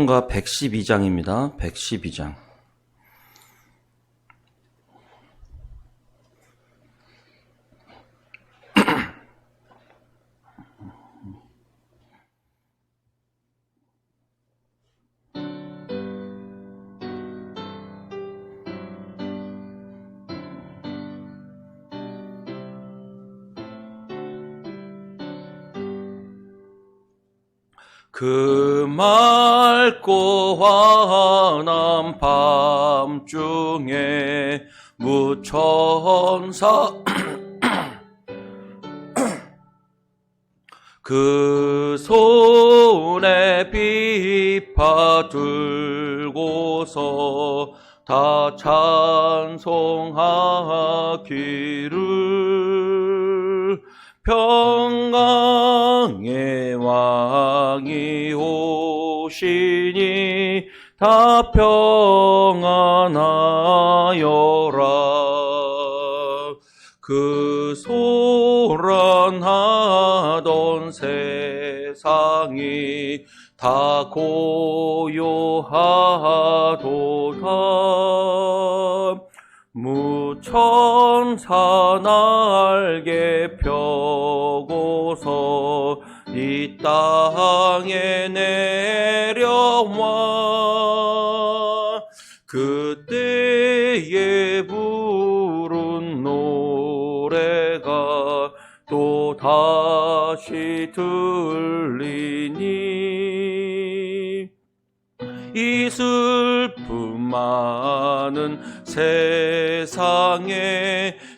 가 112장입니다. 112장. 그 맑고 환한 밤중에 무천사 그 손에 비파 들고서 다 찬송하기를 평강의 왕이 오시니 다 평안하여라. 그 소란하던 세상이 다 고요하도다. 무천사 날개 펴고서 이 땅에 내려와 그때에 부른 노래가 또 다시 들리니 이 슬픔 많은 세상에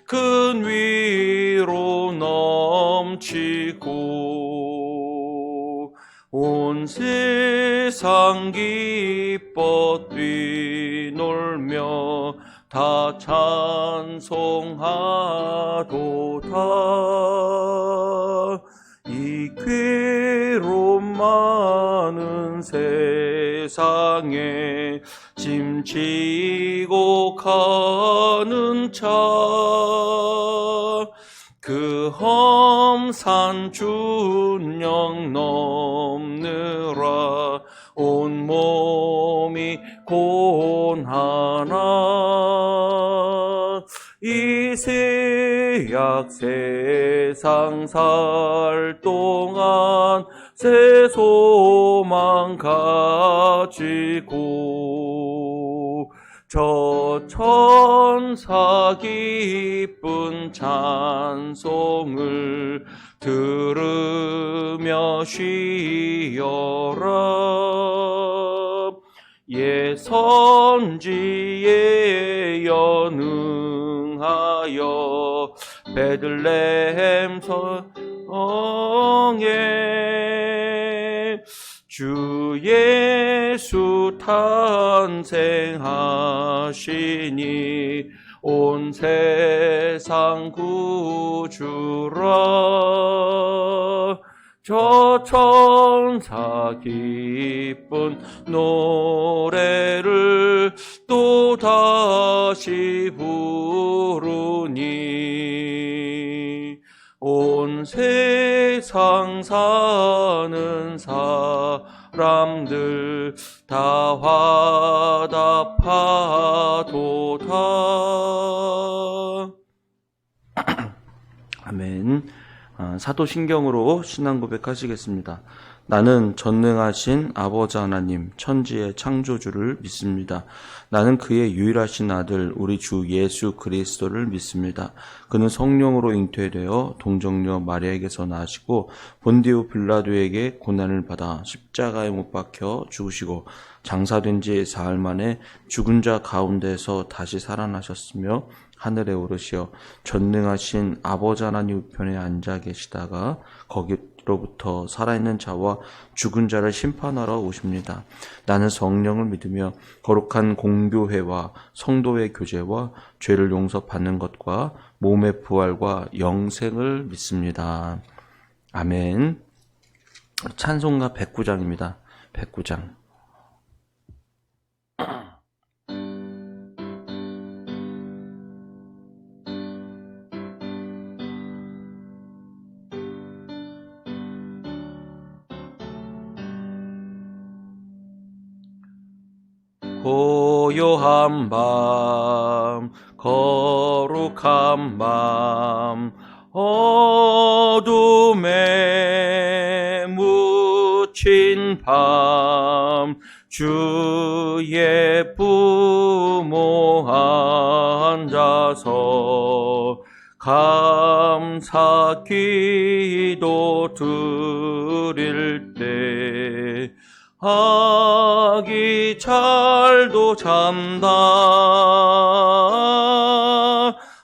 큰 위로 넘치고 온 세상 기뻐 뛰놀며 다 찬송하도다. 이 괴로움 많은 세상에 짐 지고 가는 자 그 험산 준영 넘느라 온 몸이 고난하나 이 세약 세상 살 동안 새 소망 가지고 저 천사 기쁜 찬송을 들으며 쉬어라. 예선지에 연응하여 베들레헴 성에 주 예수 탄생하시니 온 세상 구주라. 저 천사 기쁜 노래를 또 다시 부르니 온 세상 사는 사람들 다 화답하도다. 아멘. 사도신경으로 신앙 고백하시겠습니다. 나는 전능하신 아버지 하나님 천지의 창조주를 믿습니다. 나는 그의 유일하신 아들 우리 주 예수 그리스도를 믿습니다. 그는 성령으로 잉태되어 동정녀 마리아에게서 나시고 본디오 빌라도에게 고난을 받아 십자가에 못 박혀 죽으시고 장사된 지 사흘 만에 죽은 자 가운데서 다시 살아나셨으며 하늘에 오르시어 전능하신 아버지 하나님 우편에 앉아 계시다가 거기로부터 살아있는 자와 죽은 자를 심판하러 오십니다. 나는 성령을 믿으며 거룩한 공교회와 성도의 교제와 죄를 용서받는 것과 몸의 부활과 영생을 믿습니다. 아멘. 찬송가 109장입니다. 109장. 고요한 밤 거룩한 밤 어둠에 묻힌 밤 주의 부모 앉아서 감사 기도 드릴 때 아기 잘도 잔다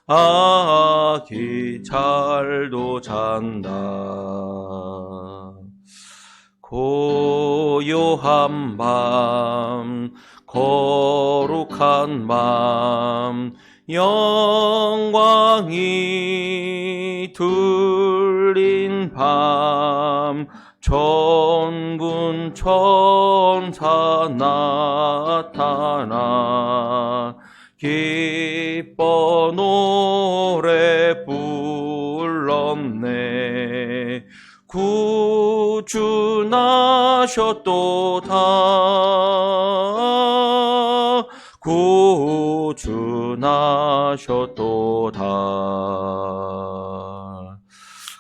아기 잘도 잔다 고요한 밤 거룩한 밤 영광이 들린 밤 천군 천사 나타나 기뻐 노래 불렀네 구주 나셨도다 구주 나셨도다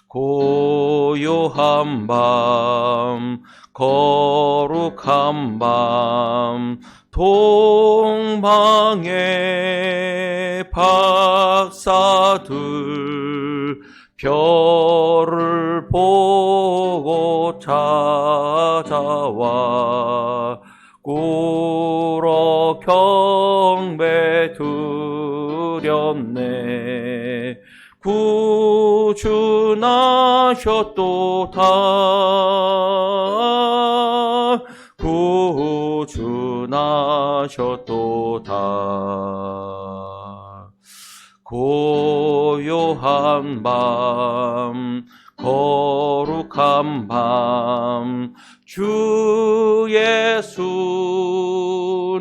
고요한 밤 거룩한 밤 동방의 박사들 별을 보고 찾아와 꿇어 경배 드렸네 구주 나셨도다 구주 나셨도다 고요한 밤 거룩한 밤 주 예수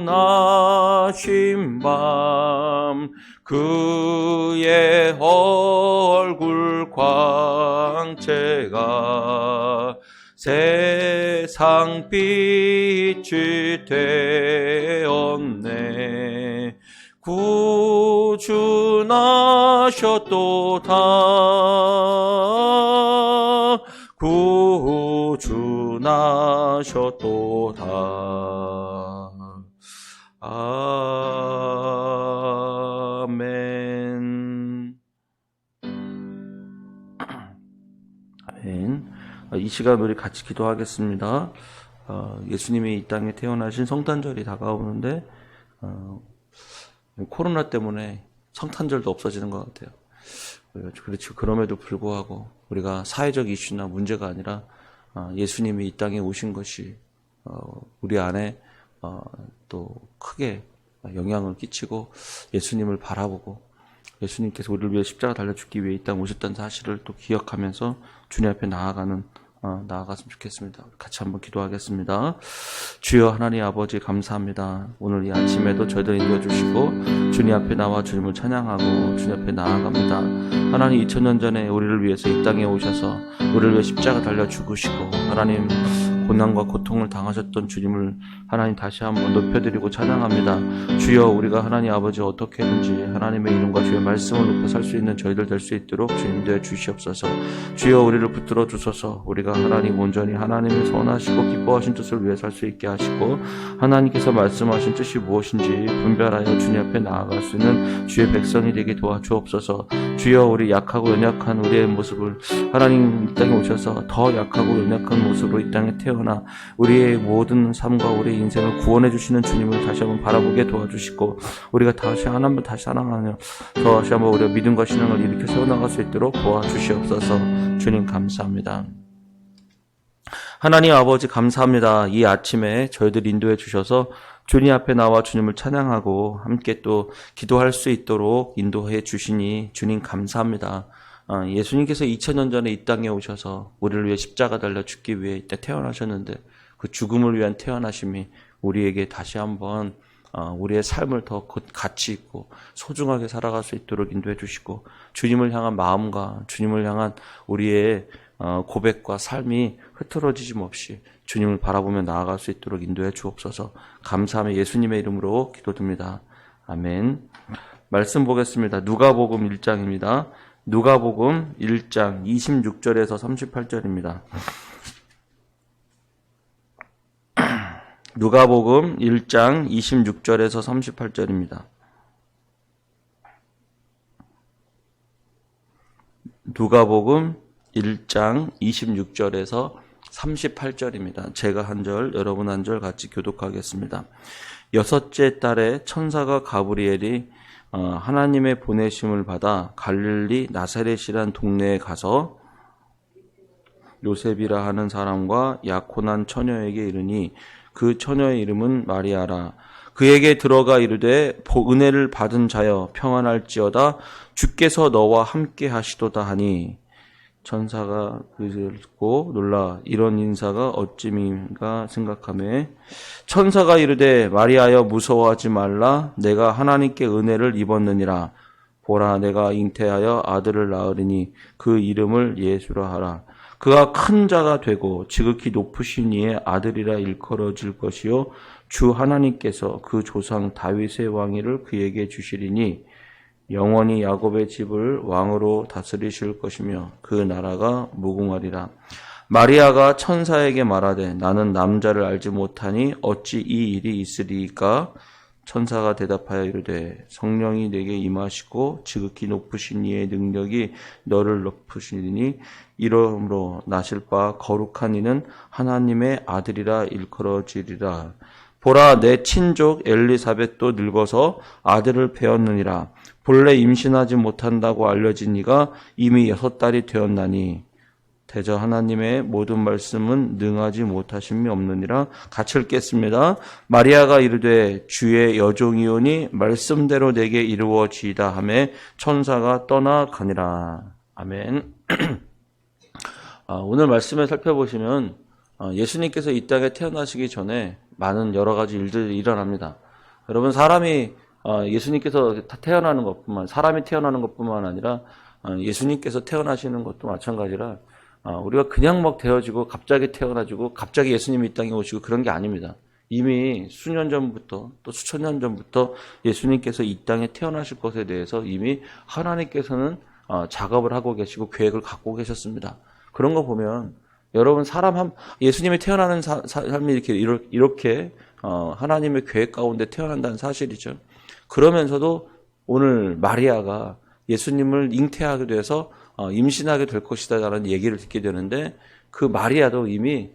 나신 밤 그의 얼굴 광채가 세상 빛이 되었네 구주 나셨도다 구주 나셨도다 아멘. 아멘. 이 시간 우리 같이 기도하겠습니다. 예수님이 이 땅에 태어나신 성탄절이 다가오는데 코로나 때문에 성탄절도 없어지는 것 같아요. 그렇죠. 그럼에도 불구하고 우리가 사회적 이슈나 문제가 아니라 예수님이 이 땅에 오신 것이 우리 안에 또 크게 영향을 끼치고 예수님을 바라보고 예수님께서 우리를 위해 십자가 달려 죽기 위해 이 땅에 오셨다는 사실을 또 기억하면서 주님 앞에 나아갔으면 좋겠습니다. 같이 한번 기도하겠습니다. 주여 하나님 아버지 감사합니다. 오늘 이 아침에도 저희들 인도해주시고 주님 앞에 나와 주님을 찬양하고 주님 앞에 나아갑니다. 하나님 2000년 전에 우리를 위해서 이 땅에 오셔서 우리를 위해 십자가 달려 죽으시고 하나님 고난과 고통을 당하셨던 주님을 하나님 다시 한번 높여드리고 찬양합니다. 주여 우리가 하나님 아버지 어떻게든지 하나님의 이름과 주의 말씀을 높여 살 수 있는 저희들 될 수 있도록 주님 되어 주시옵소서. 주여 우리를 붙들어 주소서. 우리가 하나님 온전히 하나님의 선하시고 기뻐하신 뜻을 위해 살 수 있게 하시고 하나님께서 말씀하신 뜻이 무엇인지 분별하여 주님 앞에 나아갈 수 있는 주의 백성이 되게 도와주옵소서. 주여 우리 약하고 연약한 우리의 모습을 하나님 이 땅에 오셔서 더 약하고 연약한 모습으로 이 땅에 태어나 우리의 모든 삶과 우리의 인생을 구원해 주시는 주님을 다시 한번 바라보게 도와주시고 우리가 다시 하나님 다시 사랑하며 다시 한번 우리가 믿음과 신앙을 일으켜 세워나갈 수 있도록 도와주시옵소서. 주님 감사합니다. 하나님 아버지 감사합니다. 이 아침에 저희들 인도해 주셔서 주님 앞에 나와 주님을 찬양하고 함께 또 기도할 수 있도록 인도해 주시니 주님 감사합니다. 예수님께서 2000년 전에 이 땅에 오셔서 우리를 위해 십자가 달려 죽기 위해 이때 태어나셨는데 그 죽음을 위한 태어나심이 우리에게 다시 한번 우리의 삶을 더 가치 있고 소중하게 살아갈 수 있도록 인도해 주시고 주님을 향한 마음과 주님을 향한 우리의 고백과 삶이 흐트러지짐 없이 주님을 바라보며 나아갈 수 있도록 인도해 주옵소서. 감사하며 예수님의 이름으로 기도드립니다. 아멘. 말씀 보겠습니다. 누가복음 1장입니다. 누가복음 1장 26절에서 38절입니다. 누가복음 1장 26절에서 38절입니다. 누가복음 1장 26절에서 38절입니다. 제가 한 절, 여러분 한 절 같이 교독하겠습니다. 여섯째 달에 천사가 가브리엘이 하나님의 보내심을 받아 갈릴리 나사렛이란 동네에 가서 요셉이라 하는 사람과 약혼한 처녀에게 이르니 그 처녀의 이름은 마리아라. 그에게 들어가 이르되 은혜를 받은 자여 평안할지어다 주께서 너와 함께 하시도다 하니 천사가 그것을 듣고 놀라 이런 인사가 어찌민가 생각하매 천사가 이르되 마리아여 무서워하지 말라 내가 하나님께 은혜를 입었느니라 보라 내가 잉태하여 아들을 낳으리니 그 이름을 예수라 하라 그가 큰 자가 되고 지극히 높으신 이의 아들이라 일컬어질 것이요 주 하나님께서 그 조상 다윗의 왕위를 그에게 주시리니 영원히 야곱의 집을 왕으로 다스리실 것이며 그 나라가 무궁하리라. 마리아가 천사에게 말하되 나는 남자를 알지 못하니 어찌 이 일이 있으리이까? 천사가 대답하여 이르되 성령이 내게 임하시고 지극히 높으신 이의 능력이 너를 높으시니 이러므로 나실 바 거룩한 이는 하나님의 아들이라 일컬어지리라. 보라 내 친족 엘리사벳도 늙어서 아들을 배었느니라. 본래 임신하지 못한다고 알려진 이가 이미 6달이 되었나니 대저 하나님의 모든 말씀은 능하지 못하심이 없느니라. 같이 읽겠습니다. 마리아가 이르되 주의 여종이오니 말씀대로 내게 이루어지이다 하매 천사가 떠나가니라. 아멘. 오늘 말씀을 살펴보시면 예수님께서 이 땅에 태어나시기 전에 많은 여러 가지 일들이 일어납니다. 여러분 사람이 예수님께서 태어나는 것뿐만 사람이 태어나는 것뿐만 아니라 예수님께서 태어나시는 것도 마찬가지라 우리가 그냥 막 되어지고 갑자기 태어나지고 갑자기 예수님이 이 땅에 오시고 그런 게 아닙니다. 이미 수년 전부터 또 수천 년 전부터 예수님께서 이 땅에 태어나실 것에 대해서 이미 하나님께서는 작업을 하고 계시고 계획을 갖고 계셨습니다. 그런 거 보면 여러분 예수님이 태어나는 삶이 이렇게 하나님의 계획 가운데 태어난다는 사실이죠. 그러면서도 오늘 마리아가 예수님을 잉태하게 돼서 임신하게 될 것이다라는 얘기를 듣게 되는데 그 마리아도 이미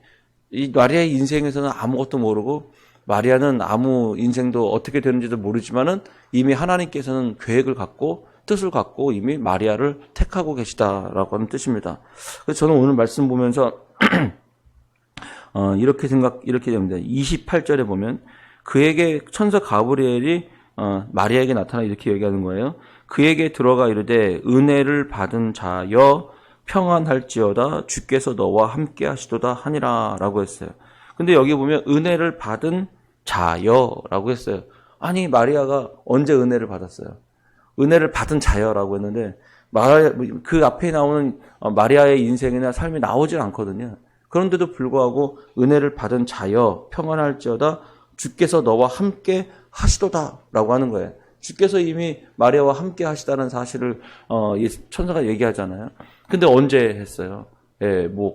이 마리아의 인생에서는 아무것도 모르고 마리아는 아무 인생도 어떻게 되는지도 모르지만은 이미 하나님께서는 계획을 갖고 뜻을 갖고 이미 마리아를 택하고 계시다라고 하는 뜻입니다. 그래서 저는 오늘 말씀 보면서 이렇게 됩니다. 28절에 보면 그에게 천사 가브리엘이 마리아에게 나타나 이렇게 얘기하는 거예요. 그에게 들어가 이르되 은혜를 받은 자여 평안할지어다 주께서 너와 함께 하시도다 하니라 라고 했어요. 근데 여기 보면 은혜를 받은 자여 라고 했어요. 아니 마리아가 언제 은혜를 받았어요? 은혜를 받은 자여라고 했는데 그 앞에 나오는 마리아의 인생이나 삶이 나오질 않거든요. 그런데도 불구하고 은혜를 받은 자여 평안할지어다 주께서 너와 함께 하시도다 라고 하는 거예요. 주께서 이미 마리아와 함께 하시다는 사실을 천사가 얘기하잖아요. 근데 언제 했어요?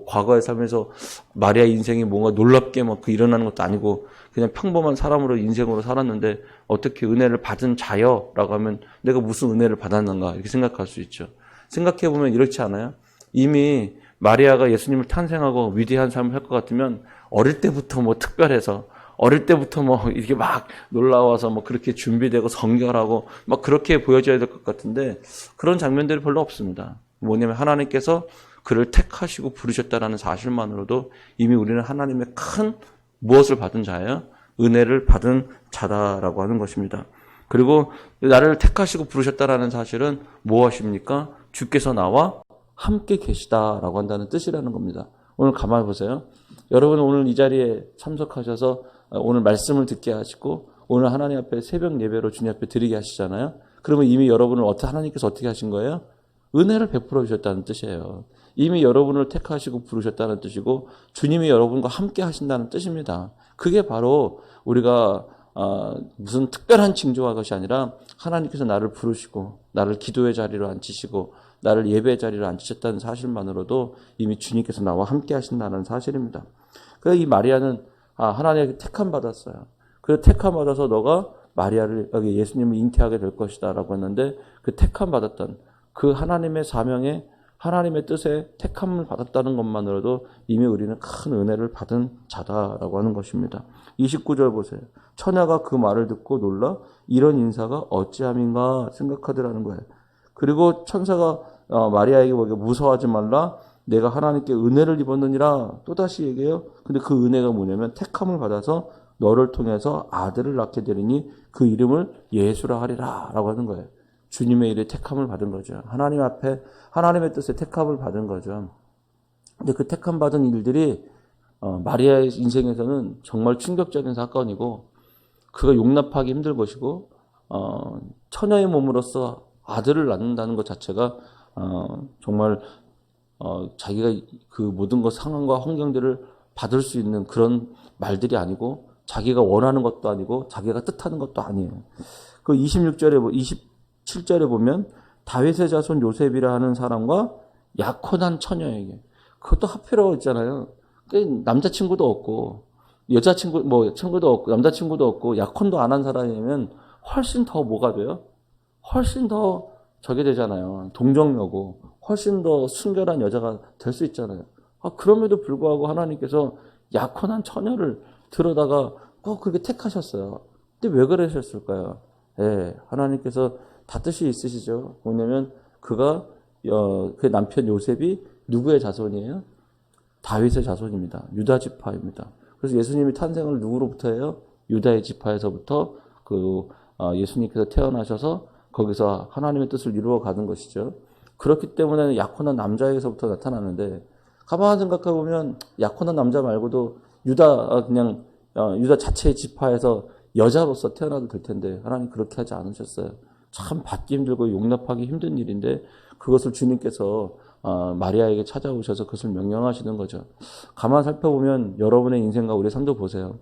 과거의 삶에서 마리아 인생이 뭔가 놀랍게 일어나는 것도 아니고 그냥 평범한 사람으로 인생으로 살았는데 어떻게 은혜를 받은 자여라고 하면 내가 무슨 은혜를 받았는가 이렇게 생각할 수 있죠. 생각해보면 이렇지 않아요? 이미 마리아가 예수님을 탄생하고 위대한 삶을 할 것 같으면 어릴 때부터 특별해서 어릴 때부터 이렇게 막 놀라워서 그렇게 준비되고 성결하고 그렇게 보여져야 될 것 같은데 그런 장면들이 별로 없습니다. 뭐냐면 하나님께서 그를 택하시고 부르셨다라는 사실만으로도 이미 우리는 하나님의 큰 무엇을 받은 자예요? 은혜를 받은 자다라고 하는 것입니다. 그리고 나를 택하시고 부르셨다라는 사실은 무엇입니까? 주께서 나와 함께 계시다라고 한다는 뜻이라는 겁니다. 오늘 가만히 보세요. 여러분 오늘 이 자리에 참석하셔서 오늘 말씀을 듣게 하시고 오늘 하나님 앞에 새벽 예배로 주님 앞에 드리게 하시잖아요. 그러면 이미 여러분을 하나님께서 어떻게 하신 거예요? 은혜를 베풀어 주셨다는 뜻이에요. 이미 여러분을 택하시고 부르셨다는 뜻이고 주님이 여러분과 함께 하신다는 뜻입니다. 그게 바로 우리가 무슨 특별한 징조와 것이 아니라 하나님께서 나를 부르시고 나를 기도의 자리로 앉히시고 나를 예배의 자리로 앉히셨다는 사실만으로도 이미 주님께서 나와 함께 하신다는 사실입니다. 그래서 이 마리아는 하나님에게 택함 받았어요. 그래서 택함 받아서 너가 마리아를 여기 예수님을 잉태하게 될 것이다 라고 했는데 그 택함 받았던 그 하나님의 사명에 하나님의 뜻에 택함을 받았다는 것만으로도 이미 우리는 큰 은혜를 받은 자다라고 하는 것입니다. 29절 보세요. 처녀가 그 말을 듣고 놀라 이런 인사가 어찌함인가 생각하더라는 거예요. 그리고 천사가 마리아에게 무서워하지 말라 내가 하나님께 은혜를 입었느니라 또다시 얘기해요. 근데 그 은혜가 뭐냐면 택함을 받아서 너를 통해서 아들을 낳게 되리니 그 이름을 예수라 하리라 라고 하는 거예요. 주님의 일에 택함을 받은 거죠. 하나님 앞에 하나님의 뜻에 택함을 받은 거죠. 근데 그 택함 받은 일들이 마리아의 인생에서는 정말 충격적인 사건이고 그가 용납하기 힘들 것이고 처녀의 몸으로서 아들을 낳는다는 것 자체가 정말 자기가 그 모든 것 상황과 환경들을 받을 수 있는 그런 말들이 아니고 자기가 원하는 것도 아니고 자기가 뜻하는 것도 아니에요. 그 27절에 보면 다윗의 자손 요셉이라 하는 사람과 약혼한 처녀에게 그것도 하필이라고 있잖아요. 남자친구도 없고 여자친구 친구도 없고 남자친구도 없고 약혼도 안 한 사람이면 훨씬 더 뭐가 돼요? 훨씬 더 저게 되잖아요. 동정여고 훨씬 더 순결한 여자가 될 수 있잖아요. 그럼에도 불구하고 하나님께서 약혼한 처녀를 들어다가 꼭 그렇게 택하셨어요. 근데 왜 그러셨을까요? 하나님께서 다 뜻이 있으시죠. 뭐냐면 그가 그 남편 요셉이 누구의 자손이에요? 다윗의 자손입니다. 유다 지파입니다. 그래서 예수님이 탄생을 누구로부터 해요? 유다의 지파에서부터 예수님께서 태어나셔서 거기서 하나님의 뜻을 이루어 가는 것이죠. 그렇기 때문에 약혼한 남자에서부터 나타나는데 가만히 생각해 보면 약혼한 남자 말고도 유다 자체의 지파에서 여자로서 태어나도 될 텐데 하나님 그렇게 하지 않으셨어요. 참 받기 힘들고 용납하기 힘든 일인데 그것을 주님께서 마리아에게 찾아오셔서 그것을 명령하시는 거죠. 가만 살펴보면 여러분의 인생과 우리의 삶도 보세요.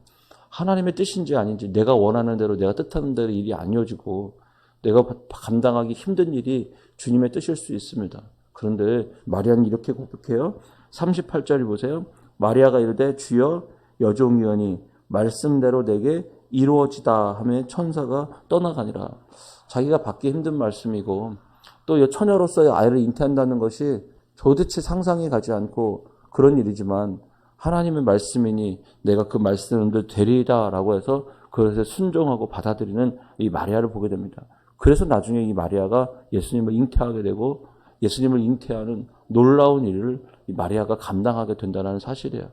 하나님의 뜻인지 아닌지 내가 원하는 대로 내가 뜻하는 대로 일이 안 이어지고 내가 감당하기 힘든 일이 주님의 뜻일 수 있습니다. 그런데 마리아는 이렇게 고백해요. 38절을 보세요. 마리아가 이르되 주여 여종이여니 말씀대로 내게 이루어지다 하며 천사가 떠나가니라. 자기가 받기 힘든 말씀이고 또 처녀로서의 아이를 잉태한다는 것이 도대체 상상이 가지 않고 그런 일이지만 하나님의 말씀이니 내가 그 말씀을 되리이다 라고 해서 그것을 순종하고 받아들이는 이 마리아를 보게 됩니다. 그래서 나중에 이 마리아가 예수님을 잉태하게 되고 예수님을 잉태하는 놀라운 일을 이 마리아가 감당하게 된다는 사실이에요.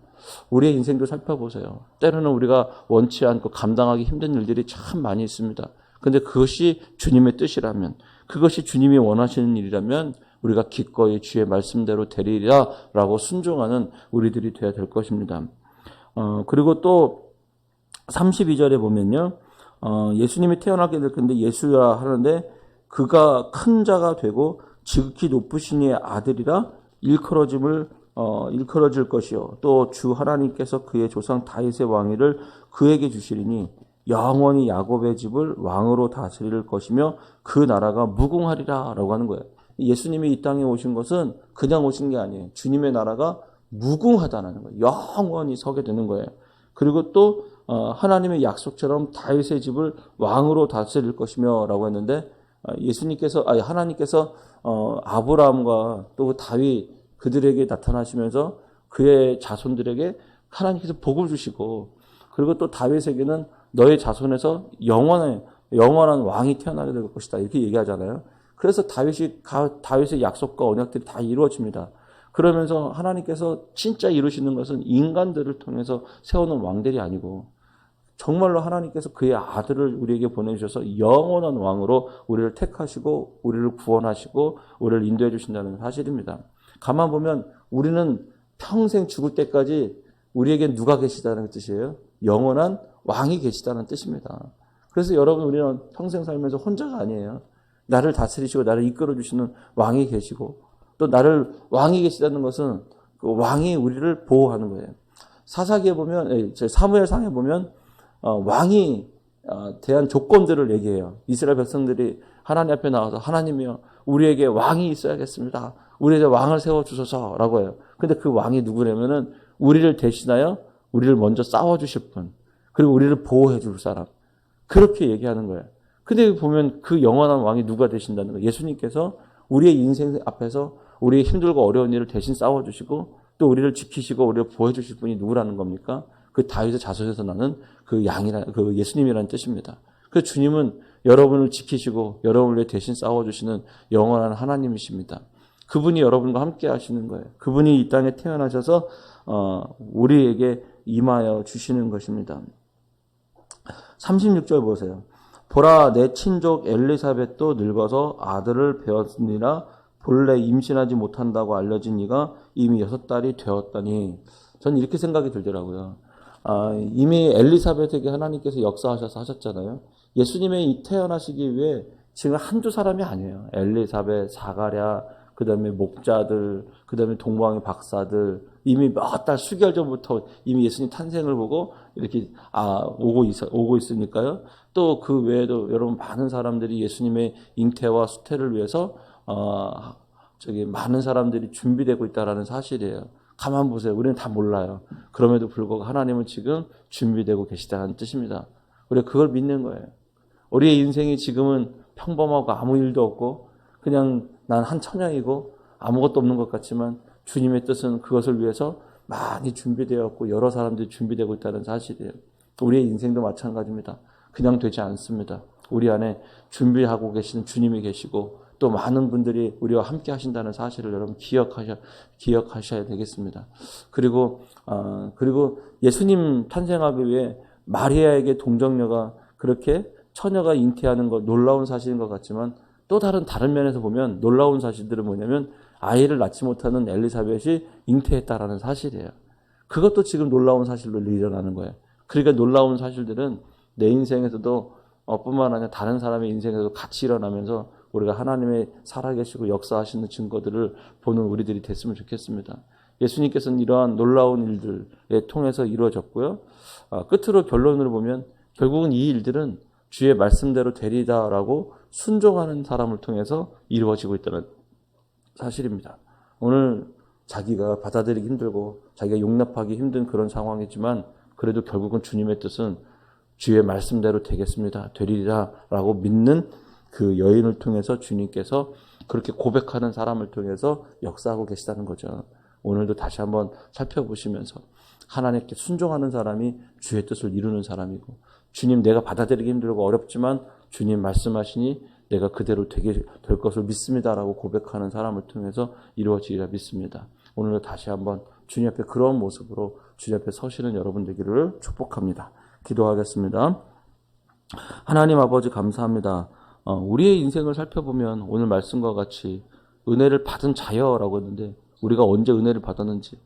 우리의 인생도 살펴보세요. 때로는 우리가 원치 않고 감당하기 힘든 일들이 참 많이 있습니다. 그런데 그것이 주님의 뜻이라면 그것이 주님이 원하시는 일이라면 우리가 기꺼이 주의 말씀대로 되리라 라고 순종하는 우리들이 되어야 될 것입니다. 그리고 또 32절에 보면요. 예수님이 태어나게 될 건데 예수야 하는데 그가 큰 자가 되고 지극히 높으신 이의 아들이라 일컬어질 것이요. 또 주 하나님께서 그의 조상 다윗의 왕위를 그에게 주시리니 영원히 야곱의 집을 왕으로 다스릴 것이며 그 나라가 무궁하리라 라고 하는 거예요. 예수님이 이 땅에 오신 것은 그냥 오신 게 아니에요. 주님의 나라가 무궁하다는 거예요. 영원히 서게 되는 거예요. 그리고 또 하나님의 약속처럼 다윗의 집을 왕으로 다스릴 것이며 라고 했는데 하나님께서 아브라함과 또 다윗 그들에게 나타나시면서 그의 자손들에게 하나님께서 복을 주시고 그리고 또 다윗에게는 너의 자손에서 영원한 왕이 태어나게 될 것이다 이렇게 얘기하잖아요. 그래서 다윗의 약속과 언약들이 다 이루어집니다. 그러면서 하나님께서 진짜 이루시는 것은 인간들을 통해서 세우는 왕들이 아니고 정말로 하나님께서 그의 아들을 우리에게 보내주셔서 영원한 왕으로 우리를 택하시고 우리를 구원하시고 우리를 인도해 주신다는 사실입니다. 가만 보면 우리는 평생 죽을 때까지 우리에게 누가 계시다는 뜻이에요? 영원한 왕이 계시다는 뜻입니다. 그래서 여러분 우리는 평생 살면서 혼자가 아니에요. 나를 다스리시고 나를 이끌어 주시는 왕이 계시고 또 나를 왕이 계시다는 것은 그 왕이 우리를 보호하는 거예요. 사사기에 보면, 사무엘상에 보면 왕이 대한 조건들을 얘기해요. 이스라엘 백성들이 하나님 앞에 나와서 하나님이여 우리에게 왕이 있어야겠습니다. 우리에게 왕을 세워주소서라고 해요. 근데 그 왕이 누구냐면은 우리를 대신하여 우리를 먼저 싸워주실 분, 그리고 우리를 보호해 줄 사람. 그렇게 얘기하는 거예요. 근데 보면 그 영원한 왕이 누가 되신다는 거예요. 예수님께서 우리의 인생 앞에서 우리의 힘들고 어려운 일을 대신 싸워주시고 또 우리를 지키시고 우리를 보호해주실 분이 누구라는 겁니까? 그 다윗의 자손에서 나는 그 그 예수님이라는 뜻입니다. 그래서 주님은 여러분을 지키시고 여러분을 위해 대신 싸워주시는 영원한 하나님이십니다. 그분이 여러분과 함께 하시는 거예요. 그분이 이 땅에 태어나셔서 우리에게 임하여 주시는 것입니다. 36절 보세요. 보라 내 친족 엘리사벳도 늙어서 아들을 배었으니라 본래 임신하지 못한다고 알려진 이가 이미 6달이 되었다니. 전 이렇게 생각이 들더라고요. 이미 엘리사벳에게 하나님께서 역사하셔서 하셨잖아요. 예수님의 태어나시기 위해 지금 한두 사람이 아니에요. 엘리사벳, 사가랴, 그 다음에 목자들, 그 다음에 동방의 박사들, 이미 몇 달, 수개월 전부터 이미 예수님 탄생을 보고 이렇게 오고 있으니까요. 또 그 외에도 여러분 많은 사람들이 예수님의 잉태와 수태를 위해서 많은 사람들이 준비되고 있다라는 사실이에요. 가만 보세요. 우리는 다 몰라요. 그럼에도 불구하고 하나님은 지금 준비되고 계시다는 뜻입니다. 우리가 그걸 믿는 거예요. 우리의 인생이 지금은 평범하고 아무 일도 없고 그냥 난 한 천양이고 아무것도 없는 것 같지만 주님의 뜻은 그것을 위해서 많이 준비되었고 여러 사람들이 준비되고 있다는 사실이에요. 우리의 인생도 마찬가지입니다. 그냥 되지 않습니다. 우리 안에 준비하고 계시는 주님이 계시고 또 많은 분들이 우리와 함께 하신다는 사실을 여러분 기억하셔야 되겠습니다. 그리고 예수님 탄생하기 위해 마리아에게 동정녀가 그렇게 처녀가 잉태하는 것 놀라운 사실인 것 같지만 또 다른 면에서 보면 놀라운 사실들은 뭐냐면 아이를 낳지 못하는 엘리사벳이 잉태했다라는 사실이에요. 그것도 지금 놀라운 사실로 일어나는 거예요. 그러니까 놀라운 사실들은 내 인생에서도 뿐만 아니라 다른 사람의 인생에서도 같이 일어나면서 우리가 하나님의 살아계시고 역사하시는 증거들을 보는 우리들이 됐으면 좋겠습니다. 예수님께서는 이러한 놀라운 일들에 통해서 이루어졌고요. 끝으로 결론으로 보면 결국은 이 일들은 주의 말씀대로 되리다라고 순종하는 사람을 통해서 이루어지고 있다는 사실입니다. 오늘 자기가 받아들이기 힘들고 자기가 용납하기 힘든 그런 상황이지만 그래도 결국은 주님의 뜻은 주의 말씀대로 되겠습니다. 되리라라고 믿는 그 여인을 통해서 주님께서 그렇게 고백하는 사람을 통해서 역사하고 계시다는 거죠. 오늘도 다시 한번 살펴보시면서 하나님께 순종하는 사람이 주의 뜻을 이루는 사람이고 주님 내가 받아들이기 힘들고 어렵지만 주님 말씀하시니 내가 그대로 되게 될 것을 믿습니다라고 고백하는 사람을 통해서 이루어지리라 믿습니다. 오늘도 다시 한번 주님 앞에 그런 모습으로 주님 앞에 서시는 여러분 되기를 축복합니다. 기도하겠습니다. 하나님 아버지 감사합니다. 우리의 인생을 살펴보면 오늘 말씀과 같이 은혜를 받은 자여라고 했는데 우리가 언제 은혜를 받았는지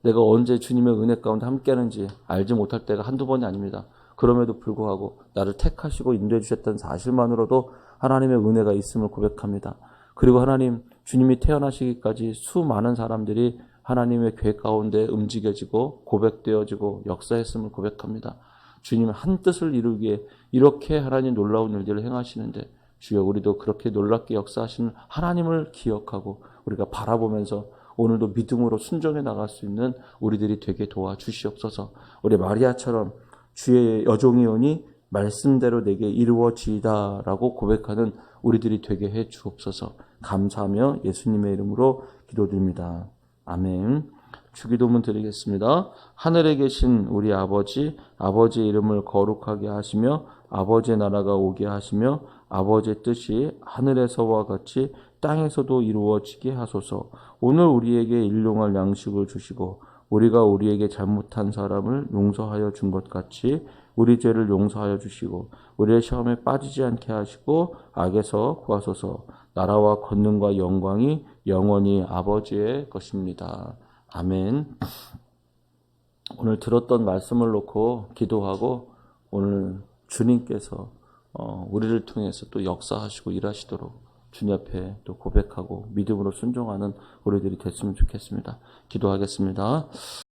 내가 언제 주님의 은혜 가운데 함께하는지 알지 못할 때가 한두 번이 아닙니다. 그럼에도 불구하고 나를 택하시고 인도해 주셨던 사실만으로도 하나님의 은혜가 있음을 고백합니다. 그리고 하나님 주님이 태어나시기까지 수많은 사람들이 하나님의 계획 가운데 움직여지고 고백되어지고 역사했음을 고백합니다. 주님 한 뜻을 이루기 위해 이렇게 하나님 놀라운 일들을 행하시는데 주여 우리도 그렇게 놀랍게 역사하시는 하나님을 기억하고 우리가 바라보면서 오늘도 믿음으로 순종해 나갈 수 있는 우리들이 되게 도와주시옵소서. 우리 마리아처럼 주의 여종이오니 말씀대로 내게 이루어지이다라고 고백하는 우리들이 되게 해 주옵소서. 감사하며 예수님의 이름으로 기도드립니다. 아멘. 주기도문 드리겠습니다. 하늘에 계신 우리 아버지, 아버지의 이름을 거룩하게 하시며 아버지의 나라가 오게 하시며 아버지의 뜻이 하늘에서와 같이 땅에서도 이루어지게 하소서. 오늘 우리에게 일용할 양식을 주시고 우리가 우리에게 잘못한 사람을 용서하여 준 것 같이 우리 죄를 용서하여 주시고 우리의 시험에 빠지지 않게 하시고 악에서 구하소서. 나라와 권능과 영광이 영원히 아버지의 것입니다. 아멘. 오늘 들었던 말씀을 놓고 기도하고 오늘 주님께서 우리를 통해서 또 역사하시고 일하시도록 주님 앞에 또 고백하고 믿음으로 순종하는 우리들이 됐으면 좋겠습니다. 기도하겠습니다.